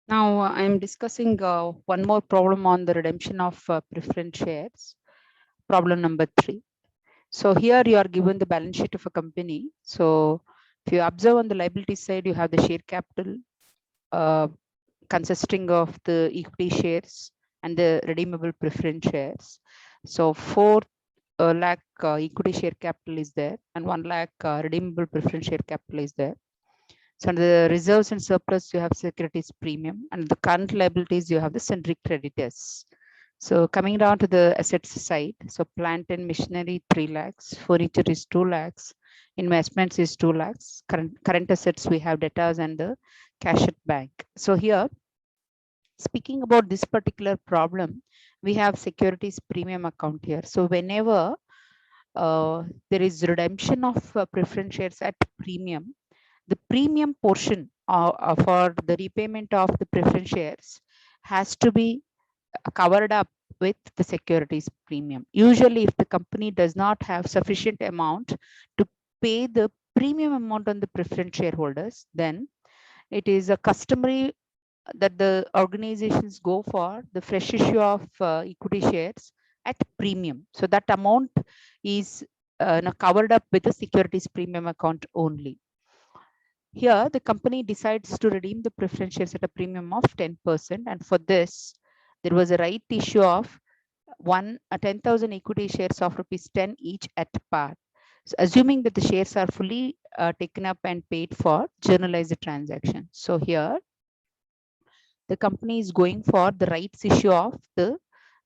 Now I'm discussing one more problem on the redemption of preference shares, problem number 3. So here you are given the balance sheet of a company. So if you observe on the liability side, you have the share capital uh, consisting of the equity shares and the redeemable preference shares. So 4 lakh equity share capital is there and 1 lakh redeemable preference share capital is there. So under the reserves and surplus, you have securities premium, and the current liabilities, you have the sundry creditors. So coming down to the assets side, so plant and machinery 3 lakhs, furniture is 2 lakhs, investments is 2 lakhs, current assets we have debtors and the cash at bank. So here, speaking about this particular problem, we have securities premium account here. So whenever there is redemption of preference shares at premium, the premium portion for the repayment of the preference shares has to be covered up with the securities premium. Usually, if the company does not have sufficient amount to pay the premium amount on the preference shareholders, then it is a customary that the organizations go for the fresh issue of equity shares at premium. So that amount is covered up with the securities premium account only. Here, the company decides to redeem the preference shares at a premium of 10%. And for this, there was a right issue of 10,000 equity shares of rupees 10 each at par. So assuming that the shares are fully taken up and paid for, journalize the transaction. So here, the company is going for the rights issue of the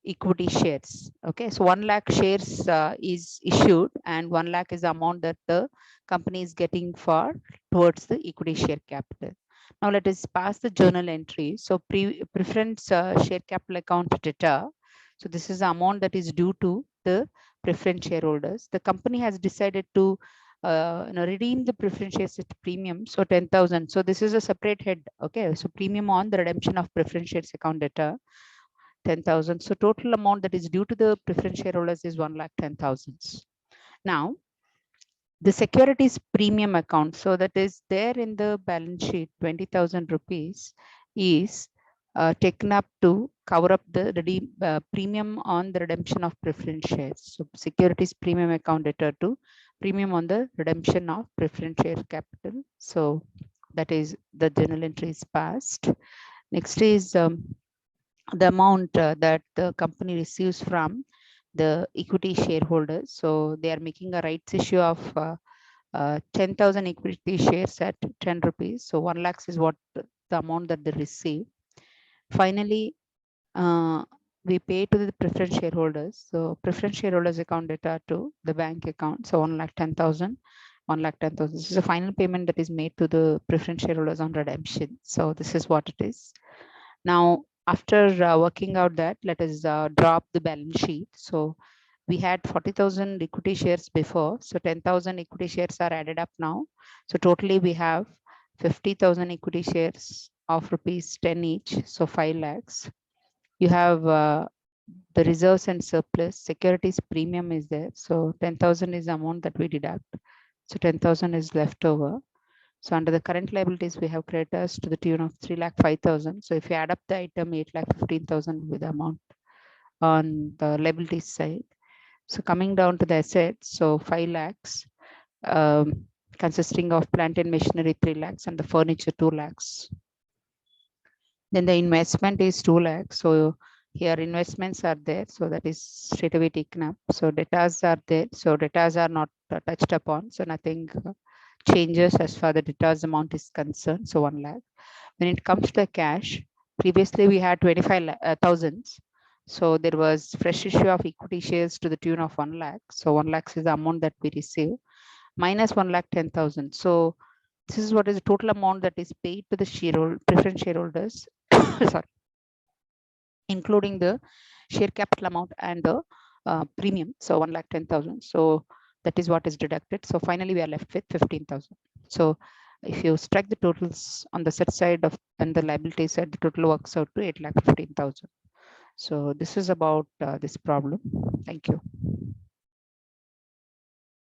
equity shares. Okay, so 1 lakh shares is issued and 1 lakh is the amount that the company is getting for towards the equity share capital. Now let us pass the journal entry. So preference share capital account data. So this is the amount that is due to the preference shareholders. The company has decided to redeem the preference shares at premium. So 10,000. So this is a separate head. Okay, so premium on the redemption of preference shares account data 10,000. So total amount that is due to the preference shareholders is 1,10,000. Now, the securities premium account, so that is there in the balance sheet, 20,000 rupees is taken up to cover up the premium on the redemption of preference shares. So securities premium account data to premium on the redemption of preference share capital. So that is the journal entry is passed. Next is the amount that the company receives from the equity shareholders. So they are making a rights issue of 10,000 equity shares at 10 rupees. So 1 lakhs is what the amount that they receive. Finally, we pay to the preference shareholders. So preference shareholders account data to the bank account. So 1,10,000. 1,10,000. This is a final payment that is made to the preference shareholders on redemption. So this is what it is. Now, after working out that, let us drop the balance sheet. So we had 40,000 equity shares before. So 10,000 equity shares are added up now. So totally we have 50,000 equity shares of rupees 10 each. So 5 lakhs. You have the reserves and surplus. Securities premium is there. So 10,000 is the amount that we deduct. So 10,000 is left over. So under the current liabilities, we have creditors to the tune of 3,05,000. So if you add up the item, 8,15,000 with the amount on the liabilities side. So coming down to the assets, so 5 lakhs, consisting of plant and machinery 3 lakhs and the furniture 2 lakhs. Then the investment is 2 lakhs. So here investments are there. So that is straight away taken up. So debtors are there. So debtors are not touched upon. So nothing changes as far the debtors amount is concerned. So 1 lakh. When it comes to cash, previously we had 25,000. So there was fresh issue of equity shares to the tune of 1 lakh. So 1 lakh is the amount that we receive minus 1,10,000. So this is what is the total amount that is paid to the preference shareholders, sorry, including the share capital amount and the premium. So 1,10,000. So that is what is deducted. So finally, we are left with 15,000. So if you strike the totals on the set side of and the liability side, the total works out to 8,15,000. So this is about this problem. Thank you.